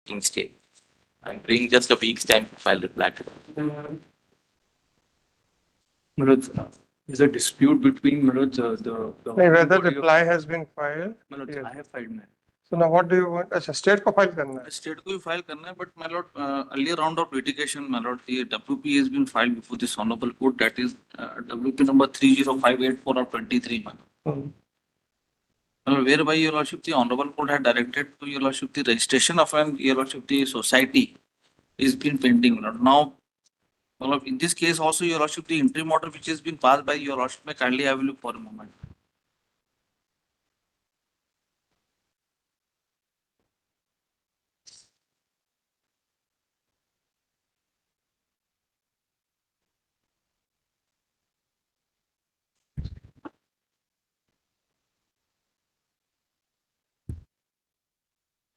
in stay. I'm bringing just a week's time to file reply. Manoj, there's a dispute between Manoj, the. Whether reply has been filed. Manoj, Yes. I have filed man. So now what do you want? अच्छा state को file करना है. State को भी file करना है, but my lord, earlier round of litigation, my lord, the WP has been filed before this honorable court, that is WP number 30584 of 23. Whereby your lordship, the honorable court had directed to your lordship the registration of an your lordship the society is been pending. My lord. Now, my lord, in this case also your lordship the interim order which has been passed by your lordship, may kindly have a look for a moment.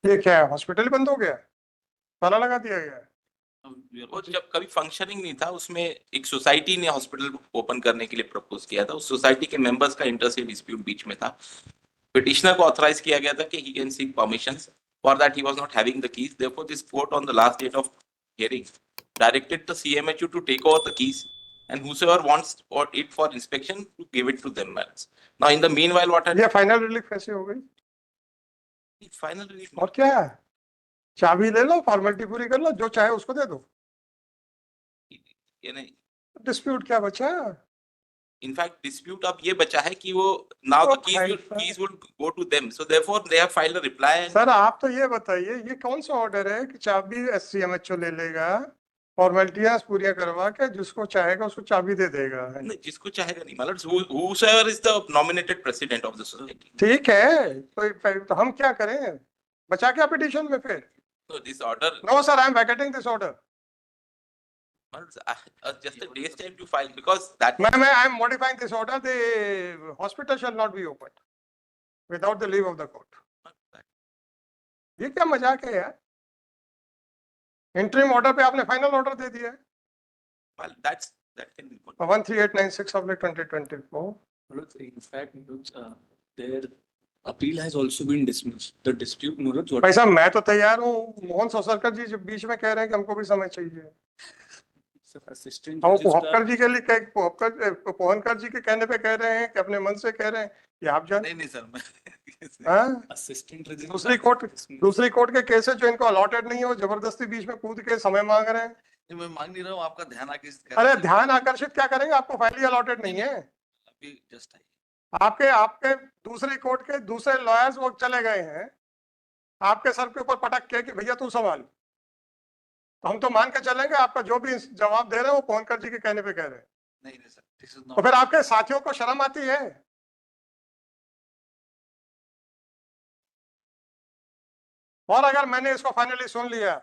ये क्या है? Hospital बंद हो गया? ताला लगा दिया गया? वो जब कभी फंक्शनिंग नहीं था, उसमें एक सोसाइटी ने हॉस्पिटल ओपन करने के लिए प्रपोज किया था. उस सोसाइटी के मेंबर्स का इंटर से डिस्प्यूट बीच में था. पिटिशनर को ऑथराइज किया गया था कि he can seek permissions. For that he was not having the keys. Therefore this court on the last date of hearing directed the CMHU to take over the keys and whosoever wants or it for inspection to give it to them. Now in the meanwhile what ये final relief कैसे हो गई? final relief और क्या है? चाबी ले लो, formality पूरी कर लो, जो चाहे उसको दे दो. ये नहीं. डिस्प्यूट क्या बचा? In fact, dispute अब ये बचा है कि वो now the keys will go to them. So therefore they have filed a reply. Sir आप तो ये बताइए, ये कौन सा ऑर्डर है कि चाबी CMHO ले लेगा, फॉर्मेलिटियां पूरी करवा के जिसको चाहेगा उसको चाबी दे देगा? नहीं, जिसको चाहेगा नहीं. मतलब whosoever is the nominated president of the society. ठीक है, तो हम क्या करें? बचा क्या पिटीशन में फिर? So this order. No sir, I am vacating this order. Just a day's time to file because that. I am modifying this order. The hospital shall not be opened without the leave of the court. ये क्या मजाक है यार? Interim order पे आपने final order दे दिया है. Well, that can be. 13896 of 2024. Manoj, in fact, Manoj, their appeal has also been dismissed. The dispute, Manoj, what. भाई साहब मैं तो तैयार हूँ. मोहन सोसरकर जी जब बीच में कह रहे हैं कि हमको भी समय चाहिए. Assistant. हम पोहकर जी के लिए पोहनकर जी के कहने पे कह रहे हैं कि अपने मन से कह रहे हैं कि आप जान. नहीं सर मैं. Assistant. दूसरी कोर्ट के केसेस जो इनको अलॉटेड नहीं है वो जबरदस्ती बीच में कूद के समय मांग रहे हैं. मैं मांग नहीं रहा हूँ, आपका ध्यान आकर्षित. अरे ध्यान आकर्षित क्या करेंगे? आपको फाइल ही अलॉटेड नहीं है. अभी जस्ट आपके दूसरी कोर्ट के दूसरे लॉयर्स वो चले गए हैं आपके सर के ऊपर पटक के कि भैया तू संभाल. तो हम तो मान के चलेंगे आपका जो भी जवाब दे रहे हैं वो पोहनकर जी के कहने पे कह रहे हैं. नहीं सर. तो फिर आपके साथियों को शर्म आती है? और अगर मैंने इसको फाइनली सुन लिया,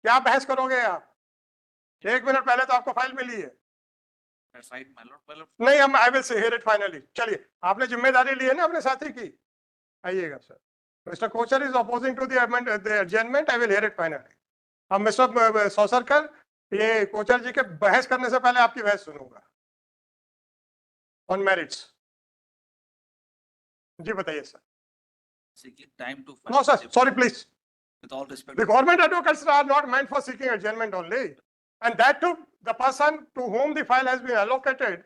क्या बहस करोगे आप? 1 मिनट पहले तो आपको फाइल मिली है. नहीं, हम आई विल हियर इट फाइनली. चलिए, आपने जिम्मेदारी ली है ना अपने साथी की. आइएगा sir. Mister Kochar is opposing to the adjournment. I will hear it finally. अब मिस्टर सोसरकर, ये कोचर जी के बहस करने से पहले आपकी बहस सुनूंगा ऑन मेरिट्स. जी बताइए sir. Time to. No sir, sorry please. With all respect. The government advocates are not meant for seeking adjournment only, and that too, the person to whom the file has been allocated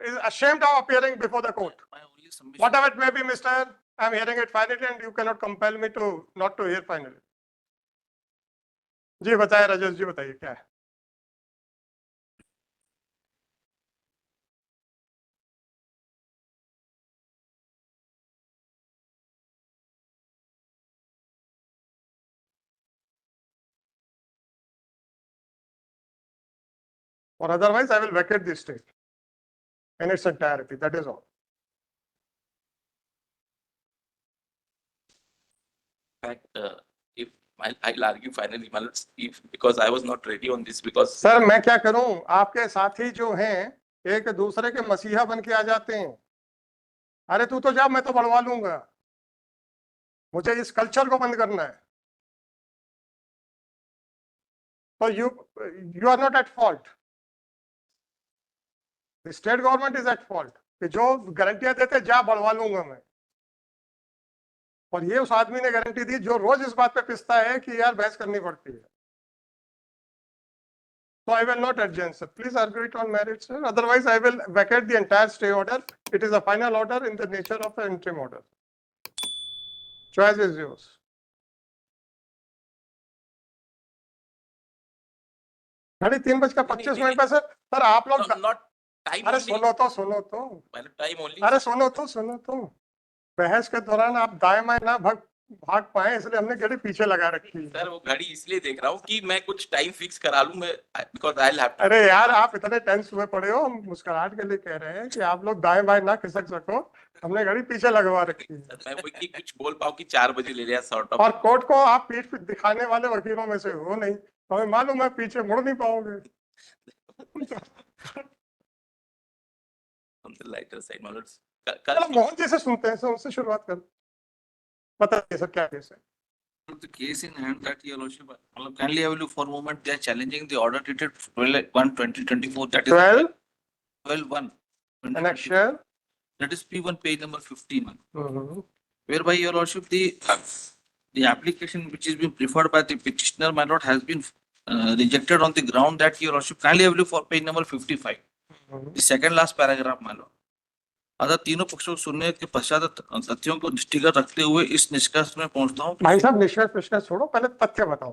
is ashamed of appearing before the court. My only submission. Whatever it may be, Mister, I am hearing it finally, and you cannot compel me to not to hear finally. जी बताइए राजेश जी, बताइए क्या है? Or otherwise, I will vacate this state in its entirety. That is all. In fact, if I'll argue finally, if because I was not ready on this because. Sir मैं क्या करूं? आपके साथी जो हैं एक दूसरे के मसीहा बन के आ जाते हैं. अरे तू तो जा, मैं तो बढ़वा लूंगा. मुझे इस कल्चर को बंद करना है. तो you are not at fault. The state government is at fault. कि जो गारंटियां देते जा बढ़वा लूंगा मैं. और ये उस आदमी ने गारंटी दी जो रोज इस बात पे पिसता है कि यार बहस करनी पड़ती है. So I will not adjourn, sir. Please argue it on merit, sir. Otherwise, I will vacate the entire stay order. It is a final order in the nature of an interim order. Choice is yours. साढ़े 3:25 पे sir आप लोग not time अरे only. सुनो तो Well, time only. अरे सुनो तो बहस के दौरान आप दाएं बाएं ना भाग पाए इसलिए हमने घड़ी पीछे लगा रखी है. सर वो घड़ी इसलिए देख रहा हूँ कि मैं कुछ टाइम फिक्स करा लूं मैं, because I'll have to. अरे यार आप इतने टेंस हुए पड़े हो, हम मुस्कुराहट के लिए कह रहे हैं कि आप लोग दाएं बाएं ना खिसक सको, हमने घड़ी पीछे लगवा रखी है. सर, मैं वही कुछ बोल पाऊँ कि 4 बजे ले लिया सॉर्ट ऑफ. और कोर्ट को आप पीठ पे दिखाने वाले वकीलों में से हो नहीं, तो हमें मालूम है पीछे मुड़ नहीं पाओगे. On the lighter side, my lords. चलो मोहन जी से सुनते हैं, सर उनसे शुरुआत कर. बताइए सर क्या केस है. The case in hand that your lordship, kindly have a look for a moment. They are challenging the order dated 12/1/2024. That is 12 12/1. annexure. That is P1 page number 51. Mhm. Whereby your lordship the application which is being preferred by the petitioner, my lord, has been rejected on the ground that your lordship, kindly have a look for page number 55. Mhm. The second last paragraph, my lord. अतः तीनों पक्षों को सुनने के पश्चात तथ्यों को दृष्टिगत रखते हुए इस निष्कर्ष में पहुंचता हूँ. भाई साहब निष्कर्ष छोड़ो, पहले तथ्य बताओ.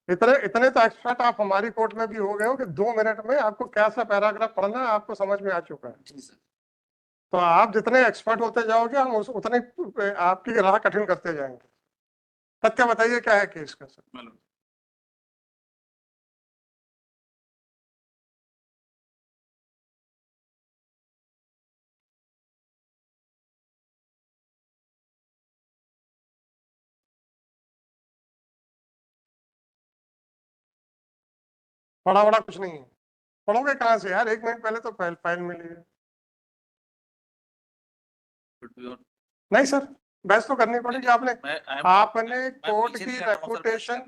इतने तो एक्सपर्ट आप हमारी कोर्ट में भी हो गए हो कि 2 मिनट में आपको क्या सा पैराग्राफ पढ़ना है आपको समझ में आ चुका है. तो आप जितने एक्सपर्ट होते जाओगे हम उतने आपकी राह कठिन करते जाएंगे. तथ्य बताइए क्या है केस का सर. My lord. बड़ा बड़ा कुछ नहीं है. पढ़ोगे कहाँ से यार, 1 मिनट पहले तो फाइल मिली है. नहीं सर, बहस तो करनी पड़ेगी. आपने कोर्ट की रेपुटेशन,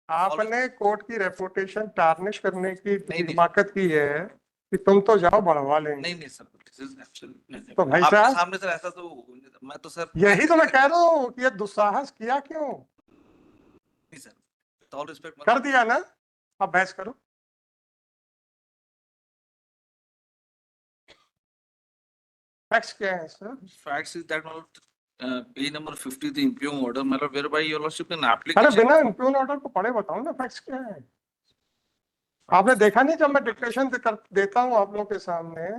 आपने कोर्ट की रेपुटेशन टार्निश करने की हिमाकत की है कि तुम तो जाओ बढ़वा लेंगे. नहीं सर, this is absolutely. तो भाई आपके साहब सामने सर ऐसा तो मैं तो सर यही तो मैं कह रहा हूँ कि ये दुस्साहस किया क्यों. नहीं सर, with all respect, कर दिया ना, अब बहस करो. फैक्ट्स क्या है sir. facts is that page number 50 the impugned order, my lord, whereby your lordship in अरे application. बिना इम्प्यून ऑर्डर को पढ़े बताओ ना फैक्ट्स क्या है. आपने देखा नहीं जब मैं डिक्टेशन देता हूँ आप लोग के सामने,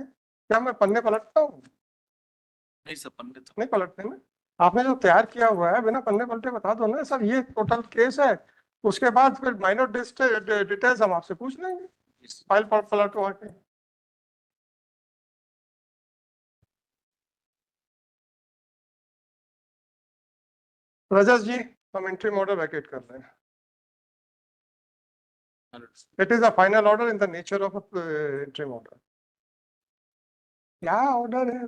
क्या मैं पन्ने पलटता हूँ. नहीं सर, पंडित नहीं पलटते ना. आपने जो तैयार किया हुआ है बिना पन्ने पलटे बता दो ना सर, ये टोटल केस है. उसके बाद फिर माइनर डिटेल्स हम आपसे पूछ लेंगे फाइल पर पलटवा के. रजत जी हम इंट्रीम ऑर्डर वैकेट कर रहे हैं. It is a final order in the nature of a interim order. क्या order है?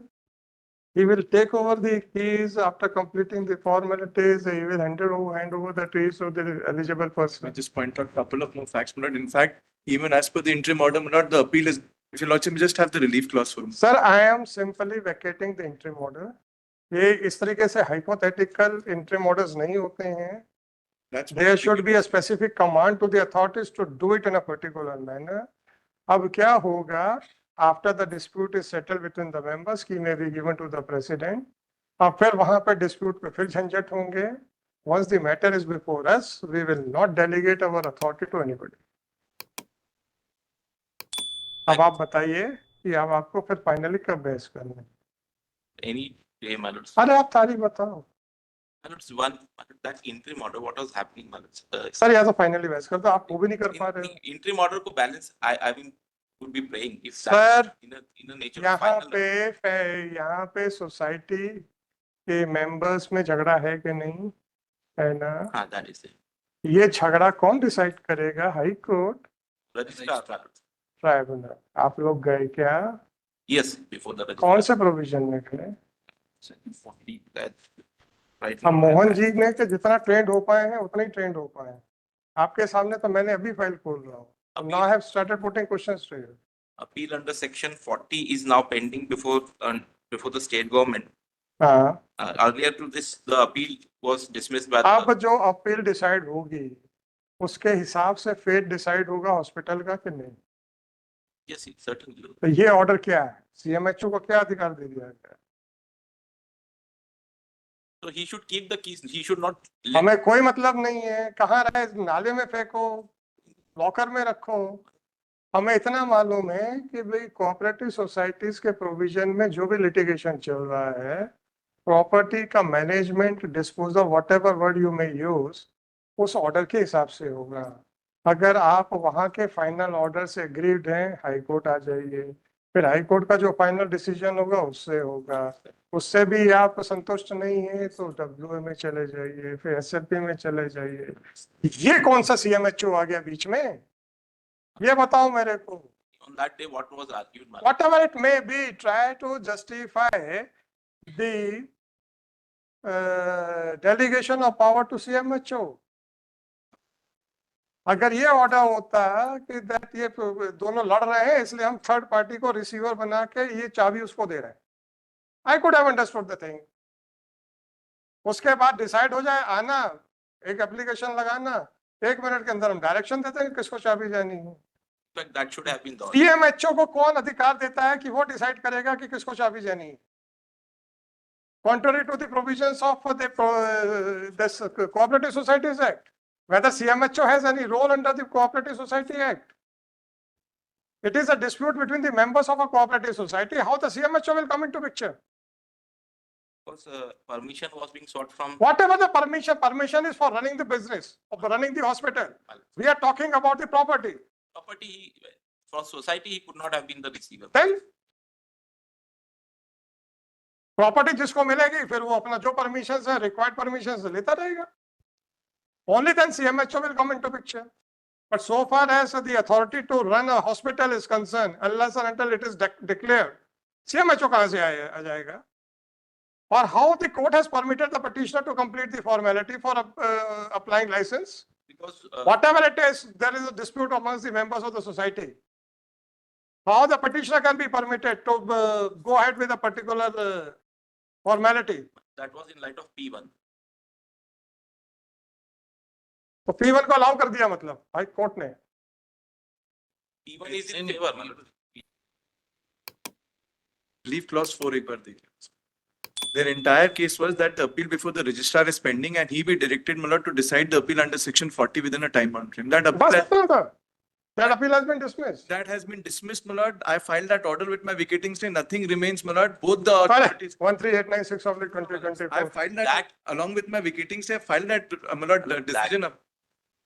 He will take over the keys after completing the formalities. He will hand over the keys to the eligible I person. just point out a couple of more facts, my lord. In fact, even as per the interim order, my lord, the appeal is, if your lordship just have the relief clause for me. Sir, I am simply vacating the interim order. ये इस तरीके से hypothetical interim orders नहीं होते हैं. That's There should be a specific command to the authorities to do it in a particular manner. अब क्या होगा after the dispute is settled between the members, key may be given to the president. अब फिर वहां पर dispute पे फिर झंझट होंगे. Once the matter is before us, we will not delegate our authority to anybody. अब आप बताइए कि अब आपको फिर फाइनली कब बहस करना है. Any day, my lords. अरे आप तारीख बताओ. My lords, that interim order, what was happening, my lords? Sir या तो फाइनली बहस कर दो, आप वो भी नहीं कर पा रहे हो. Interim order को balance, I mean, would be praying if Sir, that in a nature of यहाँ final. यहाँ पे सोसाइटी के मेंबर्स में झगड़ा है कि नहीं है ना. हाँ, that is it. ये झगड़ा कौन डिसाइड करेगा? High court, Registrar, my lords. Tribunal. आप लोग गए क्या? Yes, before the कौन registrar. से प्रोविजन में गए? 40, that, right अब now, मोहन जी ने कि जितना ट्रेंड हो पाए हैं उतना ही ट्रेंड हो पाए हैं. आपके सामने तो मैंने अभी फाइल खोल रहा हूँ. Now I have started putting questions to you. appeal under section 40 is now pending before the state government. हाँ, Earlier to this, the appeal was dismissed by the. अब जो अपील डिसाइड होगी उसके हिसाब से फेट डिसाइड होगा hospital का कि नहीं? Yes, certainly. तो ये ऑर्डर क्या है? सीएमएचओ को क्या अधिकार दे दिया गया? So he should keep the keys. He should not. हमें कोई मतलब नहीं है, कहाँ रहे, नाले में फेंको, लॉकर में रखो। हमें इतना मालूम है कि भाई कोऑपरेटिव सोसाइटीज के प्रोविजन में जो भी लिटिगेशन चल रहा है, प्रॉपर्टी का management, disposal, whatever word you may use, उस ऑर्डर के हिसाब से होगा। अगर आप वहां के फाइनल ऑर्डर से एग्रीड हैं, हाई कोर्ट आ जाइए, फिर हाई कोर्ट का जो फाइनल डिसीजन होगा उससे होगा। उससे भी आप संतुष्ट नहीं है तो डब्ल्यूए में चले जाइए, फिर एसएलपी में चले जाइए। ये कौन सा सीएमएचओ आ गया बीच में? ये बताओ मेरे को। On that day, what was argued, my lord? Whatever it may be, try to justify the delegation of power to CMHO. अगर ये ऑर्डर होता कि दैट ये दोनों लड़ रहे हैं इसलिए हम थर्ड पार्टी को रिसीवर बना के ये चाबी उसको दे रहे हैं, I could have understood the thing. उसके बाद डिसाइड हो जाए, आना, एक एप्लीकेशन लगाना, 1 मिनट के अंदर हम डायरेक्शन देते हैं किसको चाबी जानी है। In fact, that should have been the. CMHO को कौन अधिकार देता है कि वो डिसाइड करेगा कि किसको चाबी जानी है? Contrary to the provisions of the this Cooperative Societies Act, whether CMHO has any role under the Cooperative Society Act. It is a dispute between the members of a cooperative society. How the CMHO will come into picture? Because permission was being sought from. Whatever the permission is for running the business, of running the hospital. We are talking about the property. Property, for society, he could not have been the receiver. Then property जिसको मिलेगी फिर वो अपना जो permission है, required permission लेता रहेगा। Only then CMHO will come into picture. But so far as the authority to run a hospital is concerned, unless and until it is declared, CMHO कहाँ से आ जाएगा? Or how the court has permitted the petitioner to complete the formality for applying license? Because. Whatever it is, there is a dispute amongst the members of the society. How the petitioner can be permitted to go ahead with a particular formality? That was in light of P1. तो P1 को allow कर दिया मतलब high court ने। P1 is in favor, my lord. Relief clause 4 एक बार देखिए। Their entire case was that the appeal before the registrar is pending and he be directed, my lord, to decide the appeal under section 40 within a time bound frame. That बस appeal, इतना था। That appeal has been dismissed. that has been dismissed, my lord. I filed that order with my vacating stay. Nothing remains, my lord. Both the authorities. 13896 of 2024. I filed that, That- along with my vacating stay. I filed that, my lord, decision of.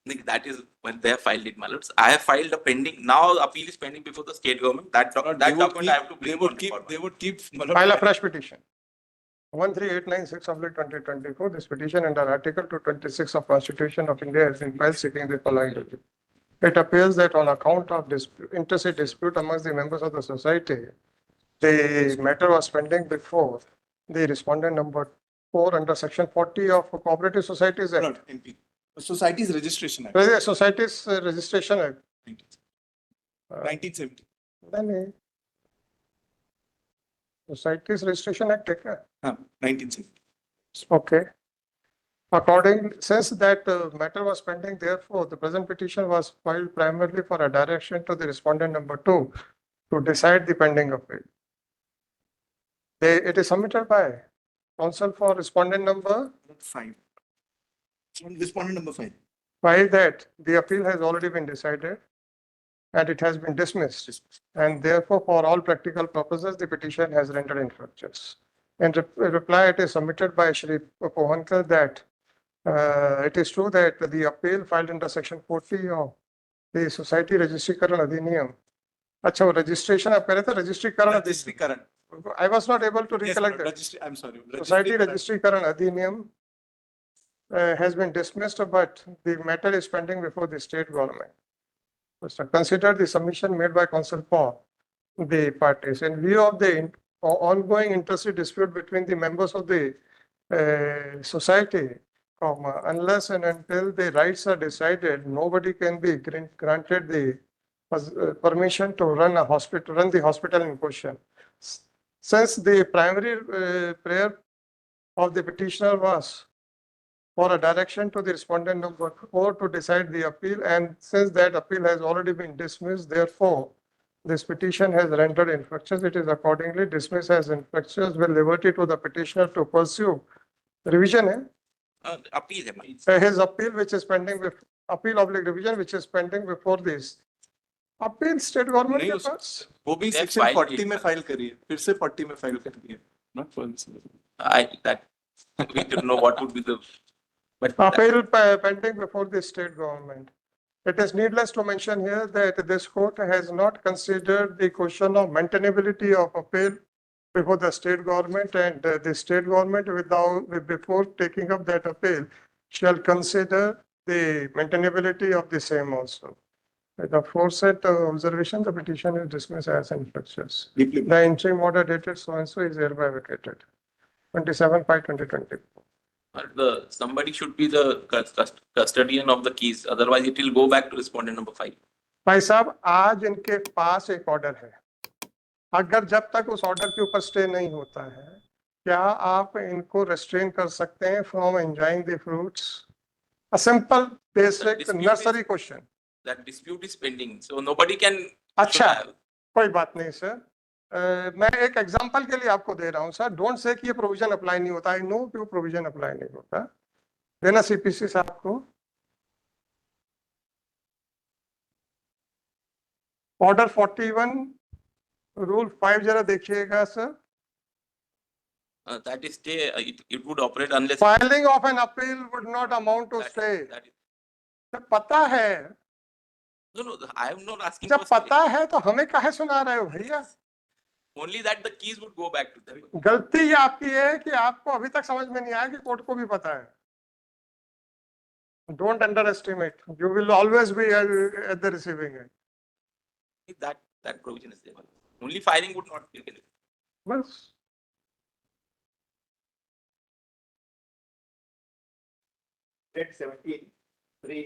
Nick, that is when they have filed it, my lords. I have filed a pending, now appeal is pending before the state government. That They document would I have to keep, bring. they would on keep, record, my they lord. would keep, my lord. File a fresh petition. 13896 of 2024. This petition under Article 226 of Constitution of India has been filed seeking the following relief. It appears that on account of interstate dispute amongst the members of the society, the matter was pending before the respondent number 4 under section 40 of Cooperative Societies My Act. lord, MP. Society's Registration Act, Societies Registration Act. 1970. नहीं, Societies Registration Act है क्या? 1970. Okay. According, since that matter was pending, therefore, the present petition was filed primarily for a direction to the respondent number 2 to decide the pending appeal. It is submitted by counsel for respondent number 5. Respondent number 5. 5 that the appeal has already been decided and it has been dismissed. And therefore, for all practical purposes, the petition has rendered infructuous. In reply, it is submitted by Shri Pohankar that it is true that the appeal filed under section 40 of the Society Registrykaran Adhiniyam. अच्छा वो registration आप कह रहे थे registrykaran Registrykaran. I was not able to Yes, recollect Lord, that. registry, I'm sorry. Society Registrykaran. Registrykaran Adhiniyam has been dismissed, but the matter is pending before the state government. So consider the submission made by counsel for the parties in view of the ongoing interstate dispute between the members of the society, unless and until the rights are decided, nobody can be granted the permission to run the hospital in question. Since the primary prayer of the petitioner was for a direction to the respondent number 4 to decide the appeal, and since that appeal has already been dismissed, therefore, this petition has rendered infructuous. It is accordingly dismissed as infructuous with liberty to the petitioner to pursue revision है appeal है भाई. his appeal which is pending with appeal of revision which is pending before this appeal state government नहीं, के उस- पास. वो भी They have section filed 40 it. में file करिए, फिर से 40 में फाइल करिए. Not for this. That we don't know what would be the, but Appeal pending before the state government. It is needless to mention here that this court has not considered the question of maintainability of appeal before the state government, and the state government before taking up that appeal shall consider the maintainability of the same also. With the aforesaid observation, the petition is dismissed as infructuous. Deeply. The interim order dated so and so is hereby vacated. 27/5/2020. somebody should be the custodian of the keys, otherwise it will go back to respondent number 5. भाई साहब आज इनके पास एक order है, अगर जब तक उस ऑर्डर के ऊपर स्टे नहीं होता है, क्या आप इनको रेस्ट्रेन कर सकते हैं from enjoying the fruits? A simple basic dispute nursery question. That dispute is pending, so nobody can. अच्छा, कोई बात नहीं सर. मैं एक एग्जांपल के लिए आपको दे रहा हूं सर. डोंट से कि ये प्रोविजन अप्लाई नहीं होता. आई नो कि वो प्रोविजन अप्लाई नहीं होता. देना सीपीसी साहब को. ऑर्डर 41 रूल 5 जरा देखिएगा sir. That is stay, it would operate unless. Filing of an appeal would not amount to stay. That is, जब पता है, no, I am not asking. जब for stay. पता है तो हमें काहे सुना रहे हो भैया? Only that the keys would go back to them. गलती ये आपकी है कि आपको अभी तक समझ में नहीं आया कि कोर्ट को भी पता है. Don't under estimate. You will always be at the receiving end. That provision is there. Only filing would not be taken. बस. State 17, 3,